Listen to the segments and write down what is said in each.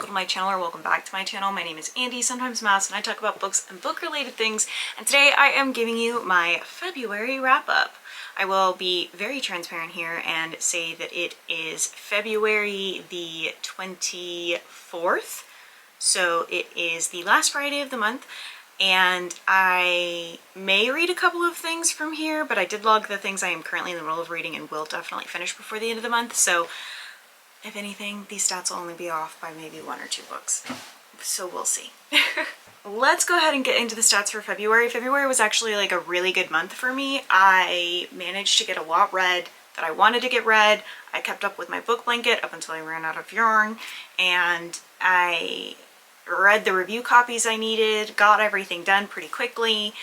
welcome to my channel or welcome back to my channel. My name is Andy, sometimes Mouse, and I talk about books and book related things, and today I am giving you my February wrap up. I will be very transparent here and say that it is February the 24th, so it is the last Friday of the month, and I may read a couple of things from here, but I did log the things I am currently in the middle of reading and will definitely finish before the end of the month, so if anything, these stats will only be off by maybe 1 or 2 books, so we'll see. Let's go ahead and get into the stats for February. February was actually like a really good month for me. I managed to get a lot read that I wanted to get read. I kept up with my book blanket up until I ran out of yarn, and I read the review copies I needed, got everything done pretty quickly.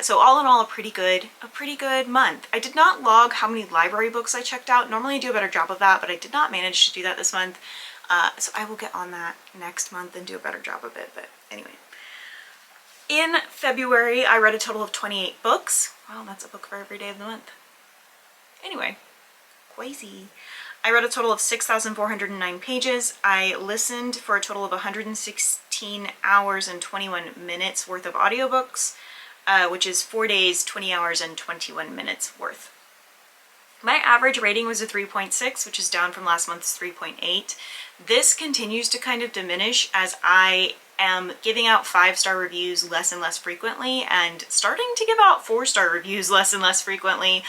So all in all, a pretty good month. I did not log how many library books I checked out. Normally I do a better job of that, but I did not manage to do that this month. So I will get on that next month and do a better job of it, but anyway. In February, I read a total of 28 books. Wow, that's a book for every day of the month. Anyway, crazy. I read a total of 6,409 pages. I listened for a total of 116 hours and 21 minutes worth of audiobooks. Which is 4 days, 20 hours, and 21 minutes worth. My average rating was a 3.6, which is down from last month's 3.8. This continues to kind of diminish as I am giving out 5-star reviews less and less frequently and starting to give out 4-star reviews less and less frequently.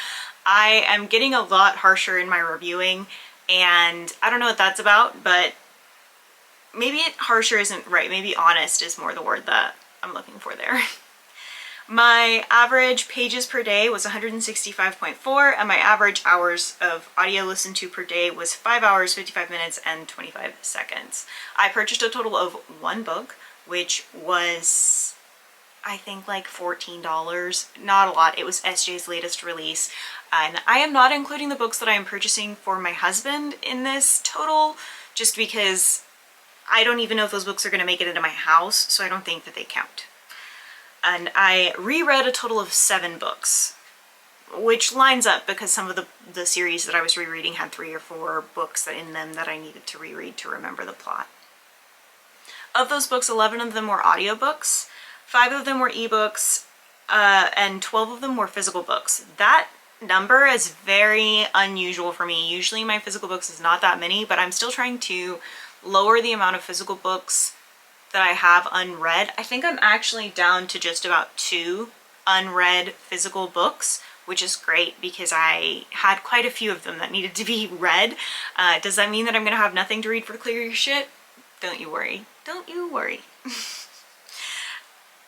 I am getting a lot harsher in my reviewing, and I don't know what that's about, but maybe harsher isn't right. Maybe honest is more the word that I'm looking for there. My average pages per day was 165.4, and my average hours of audio listened to per day was 5 hours, 55 minutes, and 25 seconds. I purchased a total of 1 book, which was, I think, like $14. Not a lot. It was SJ's latest release. And I am not including the books that I am purchasing for my husband in this total, just because I don't even know if those books are going to make it into my house, so I don't think that they count. And I reread a total of 7 books, which lines up because some of the series that I was rereading had 3 or 4 books in them that I needed to reread to remember the plot. Of those books, 11 of them were audiobooks, 5 of them were ebooks, and 12 of them were physical books. That number is very unusual for me. Usually my physical books is not that many, but I'm still trying to lower the amount of physical books that I have unread. I think I'm actually down to just about 2 unread physical books, which is great because I had quite a few of them that needed to be read. Does that mean that I'm gonna have nothing to read for CLEARURSHT? Don't you worry. Don't you worry.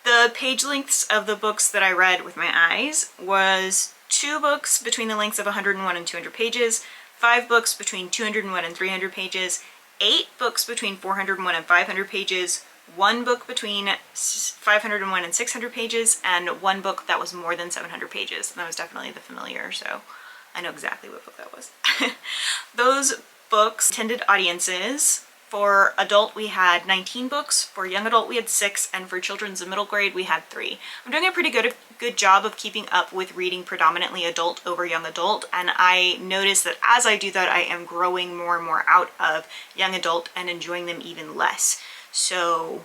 The page lengths of the books that I read with my eyes was 2 books between the lengths of 101 and 200 pages, 5 books between 201 and 300 pages, 8 books between 401 and 500 pages, 1 book between 501 and 600 pages, and 1 book that was more than 700 pages. And that was definitely The Familiar, so I know exactly what book that was. Those books intended audiences. For adult, we had 19 books. For young adult, we had 6, and for children's and middle grade, we had 3. I'm doing a pretty good job of keeping up with reading predominantly adult over young adult, and I notice that as I do that, I am growing more and more out of young adult and enjoying them even less. So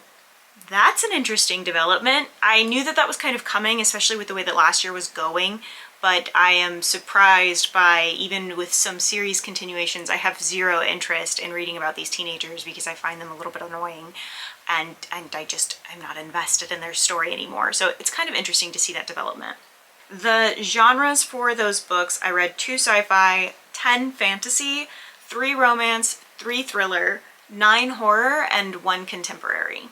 that's an interesting development. I knew that that was kind of coming, especially with the way that last year was going, but I am surprised by, even with some series continuations, I have 0 interest in reading about these teenagers because I find them a little bit annoying, and I'm not invested in their story anymore. So it's kind of interesting to see that development. The genres for those books, I read 2 sci-fi, 10 fantasy, 3 romance, 3 thriller, 9 horror, and 1 contemporary.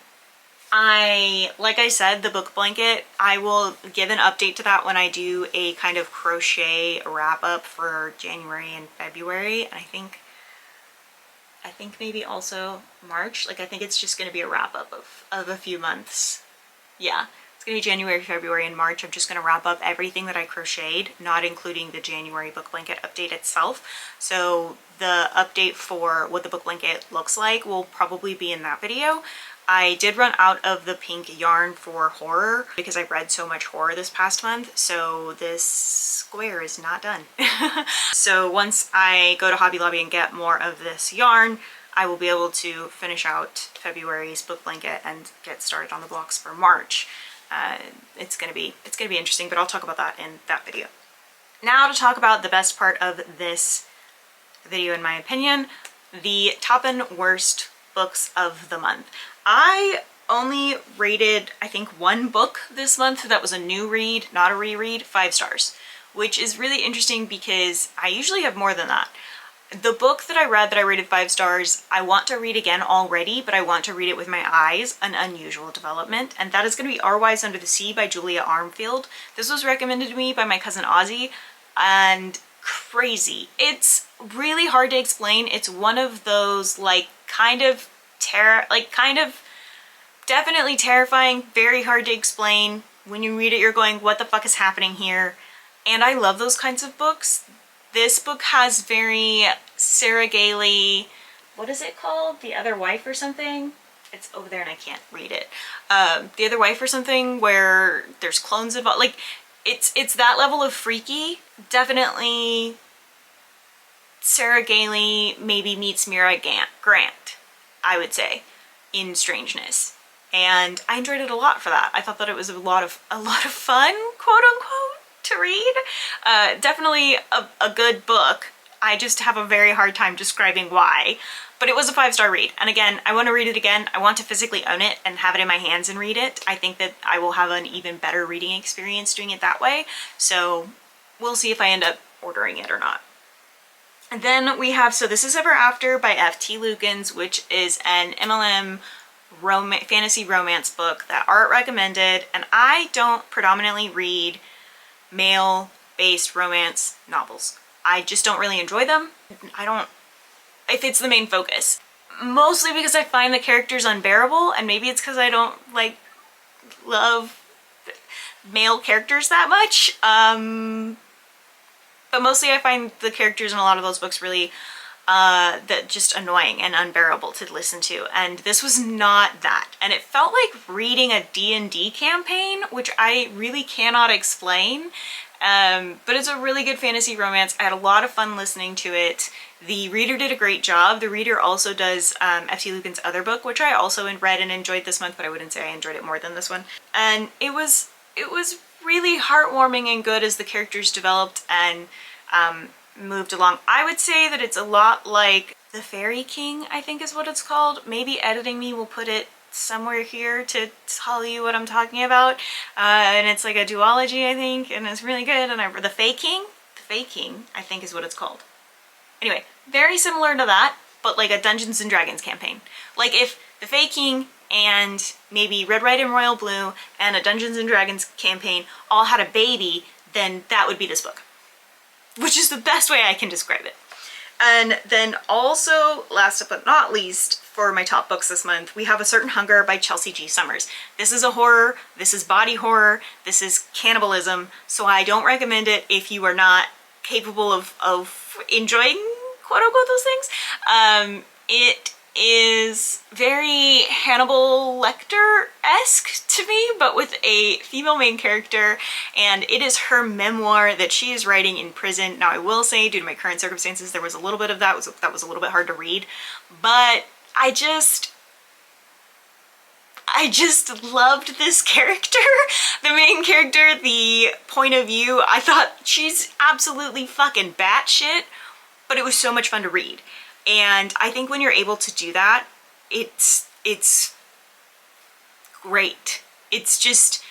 Like I said, the book blanket, I will give an update to that when I do a kind of crochet wrap up for January and February, and I think maybe also March. Like, I think it's just going to be a wrap up of a few months. Yeah, it's going to be January, February, and March. I'm just going to wrap up everything that I crocheted, not including the January book blanket update itself. So the update for what the book blanket looks like will probably be in that video. I did run out of the pink yarn for horror because I've read so much horror this past month, so this square is not done. So once I go to Hobby Lobby and get more of this yarn, I will be able to finish out February's book blanket and get started on the blocks for March. It's gonna be interesting, but I'll talk about that in that video. Now to talk about the best part of this video, in my opinion, the top and worst books of the month. I only rated, I think, one book this month that was a new read, not a reread, 5 stars, which is really interesting because I usually have more than that. The book that I read that I rated 5 stars, I want to read again already, but I want to read it with my eyes, An Unusual Development, and that is going to be Our Wives Under the Sea by Julia Armfield. This was recommended to me by my cousin Ozzy, and crazy. It's really hard to explain. It's one of those definitely terrifying, very hard to explain. When you read it, you're going, what the fuck is happening here? And I love those kinds of books. This book has very Sarah Gailey, what is it called? The Other Wife or something? It's over there and I can't read it. The Other Wife or something, where there's clones involved. Like, it's that level of freaky. Definitely Sarah Gailey maybe meets Mira Grant, I would say, in strangeness. And I enjoyed it a lot for that. I thought that it was a lot of fun, quote unquote, to read. Definitely a good book. I just have a very hard time describing why, but it was a 5-star read. And again, I want to read it again. I want to physically own it and have it in my hands and read it. I think that I will have an even better reading experience doing it that way. So we'll see if I end up ordering it or not. And then we have So This Is Ever After by F.T. Lukens, which is an MLM fantasy romance book that Art recommended, and I don't predominantly read male-based romance novels. I just don't really enjoy them. If it's the main focus. Mostly because I find the characters unbearable, and maybe it's because I don't love male characters that much. But mostly I find the characters in a lot of those books really just annoying and unbearable to listen to, and this was not that. And it felt like reading a D&D campaign, which I really cannot explain, but it's a really good fantasy romance. I had a lot of fun listening to it. The reader did a great job. The reader also does F.T. Lukens' other book, which I also read and enjoyed this month, but I wouldn't say I enjoyed it more than this one. And it was really heartwarming and good as the characters developed and moved along. I would say that it's a lot like The Fairy King, I think is what it's called. Maybe editing me will put it somewhere here to tell you what I'm talking about. And it's like a duology, I think, and it's really good. And The Fae King, I think is what it's called. Anyway, very similar to that, but like a Dungeons and Dragons campaign. Like if The Fae King and maybe Red, White, and Royal Blue and a Dungeons and Dragons campaign all had a baby, then that would be this book, which is the best way I can describe it. And then also, last but not least, for my top books this month, we have A Certain Hunger by Chelsea G. Summers. This is a horror, this is body horror, this is cannibalism, so I don't recommend it if you are not capable of enjoying, quote unquote, those things. It is very Hannibal Lecter-esque to me, but with a female main character, and it is her memoir that she is writing in prison. Now I will say, due to my current circumstances, there was a little bit of that was a little bit hard to read, but I just loved this character. The main character, the point of view, I thought she's absolutely fucking batshit, but it was so much fun to read. And I think when you're able to do that, it's great. It's just,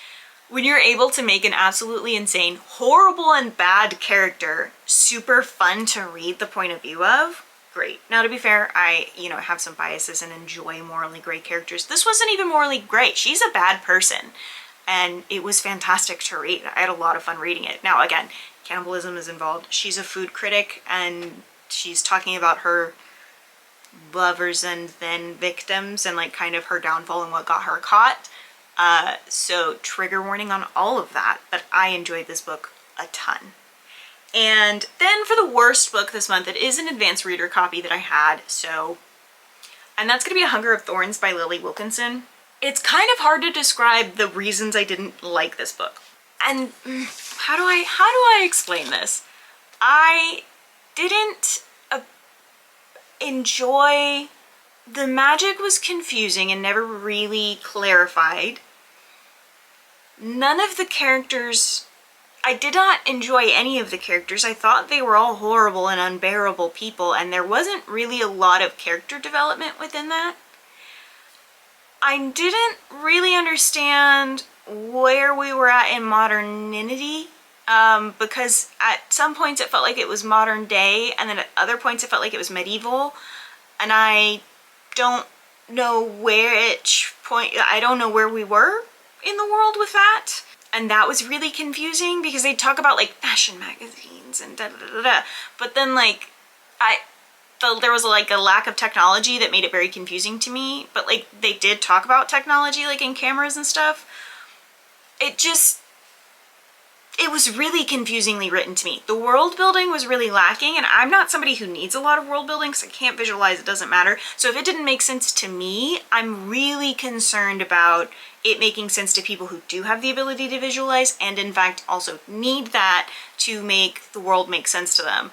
when you're able to make an absolutely insane, horrible and bad character super fun to read the point of view of, great. Now to be fair, I have some biases and enjoy morally gray characters. This wasn't even morally gray. She's a bad person, and it was fantastic to read. I had a lot of fun reading it. Now again, cannibalism is involved. She's a food critic, and she's talking about her lovers and then victims and like kind of her downfall and what got her caught. So trigger warning on all of that, but I enjoyed this book a ton. And then for the worst book this month, it is an advanced reader copy that I had, and that's gonna be A Hunger of Thorns by Lily Wilkinson. It's kind of hard to describe the reasons I didn't like this book. And how do I explain this? I didn't enjoy the magic was confusing and never really clarified. None of the characters, I did not enjoy any of the characters. I thought they were all horrible and unbearable people, and there wasn't really a lot of character development within that. I didn't really understand where we were at in modernity, because at some points it felt like it was modern day, and then at other points it felt like it was medieval, and I don't know which point, I don't know where we were in the world with that. And that was really confusing because they talk about like fashion magazines and da da da da, but then like there was like a lack of technology that made it very confusing to me. But like they did talk about technology like in cameras and stuff. It was really confusingly written to me. The world building was really lacking, and I'm not somebody who needs a lot of world building because I can't visualize, it doesn't matter. So if it didn't make sense to me, I'm really concerned about it making sense to people who do have the ability to visualize and in fact also need that to make the world make sense to them.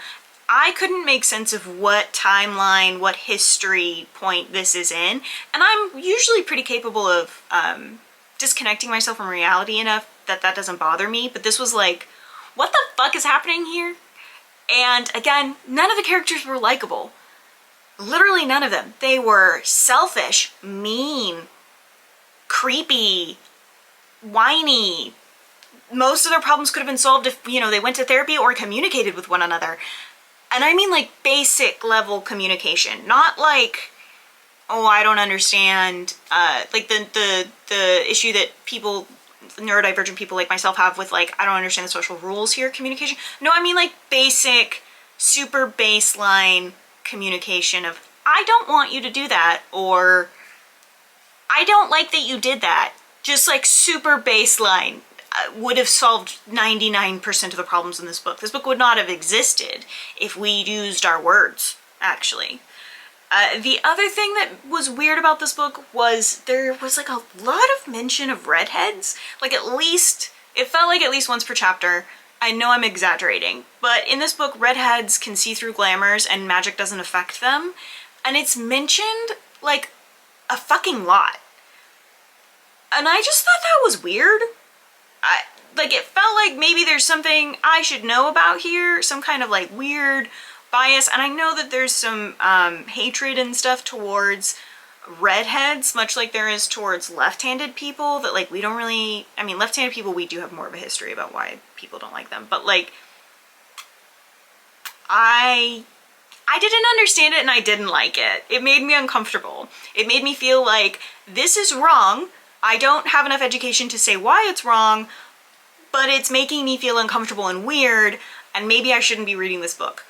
I couldn't make sense of what timeline, what history point this is in, and I'm usually pretty capable of disconnecting myself from reality enough that that doesn't bother me, but this was like, what the fuck is happening here? And again, none of the characters were likable. Literally none of them. They were selfish, mean, creepy, whiny. Most of their problems could have been solved if, you know, they went to therapy or communicated with one another. And I mean like basic level communication, not like, oh, I don't understand, like the issue that people, neurodivergent people like myself have with like, I don't understand the social rules here communication. No, I mean like basic, super baseline communication of, I don't want you to do that, or I don't like that you did that. Just like super baseline would have solved 99% of the problems in this book. This book would not have existed if we used our words, actually. The other thing that was weird about this book was there was like a lot of mention of redheads. Like at least, it felt like at least once per chapter. I know I'm exaggerating, but in this book, redheads can see through glamours and magic doesn't affect them. And it's mentioned like a fucking lot. And I just thought that was weird. Like it felt like maybe there's something I should know about here, some kind of like weird bias. And I know that there's some hatred and stuff towards redheads, much like there is towards left-handed people, that like we don't really, I mean left-handed people, we do have more of a history about why people don't like them, but like I didn't understand it and I didn't like it. It made me uncomfortable. It made me feel like this is wrong. I don't have enough education to say why it's wrong, but it's making me feel uncomfortable and weird, and maybe I shouldn't be reading this book.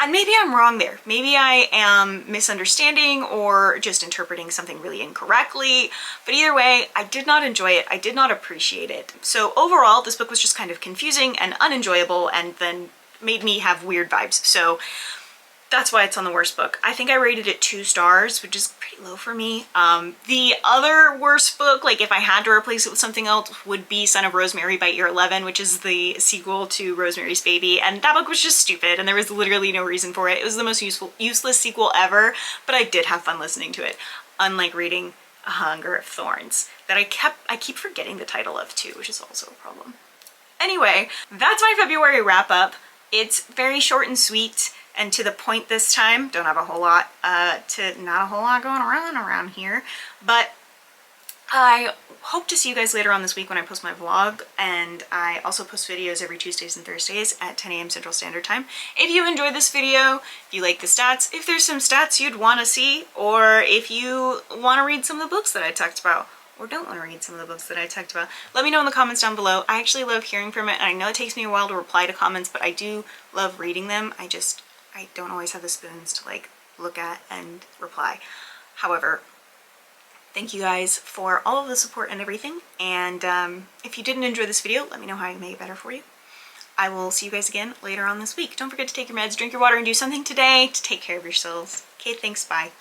And maybe I'm wrong there. Maybe I am misunderstanding or just interpreting something really incorrectly. But either way, I did not enjoy it. I did not appreciate it. So overall, this book was just kind of confusing and unenjoyable, and then made me have weird vibes. So that's why it's on the worst book. I think I rated it 2 stars, which is pretty low for me. The other worst book, like if I had to replace it with something else, would be Son of Rosemary by Year 11, which is the sequel to Rosemary's Baby. And that book was just stupid and there was literally no reason for it. It was the most useless sequel ever, but I did have fun listening to it. Unlike reading A Hunger of Thorns, that I keep forgetting the title of too, which is also a problem. Anyway, that's my February wrap up. It's very short and sweet and to the point this time. Don't have a whole lot, not a whole lot going around here, but I hope to see you guys later on this week when I post my vlog, and I also post videos every Tuesdays and Thursdays at 10 a.m. Central Standard Time. If you enjoyed this video, if you like the stats, if there's some stats you'd want to see, or if you want to read some of the books that I talked about, or don't want to read some of the books that I talked about, let me know in the comments down below. I actually love hearing from it, and I know it takes me a while to reply to comments, but I do love reading them. I don't always have the spoons to like look at and reply. However, thank you guys for all of the support and everything. And if you didn't enjoy this video, let me know how I can make it better for you. I will see you guys again later on this week. Don't forget to take your meds, drink your water, and do something today to take care of yourselves. Okay, thanks, bye.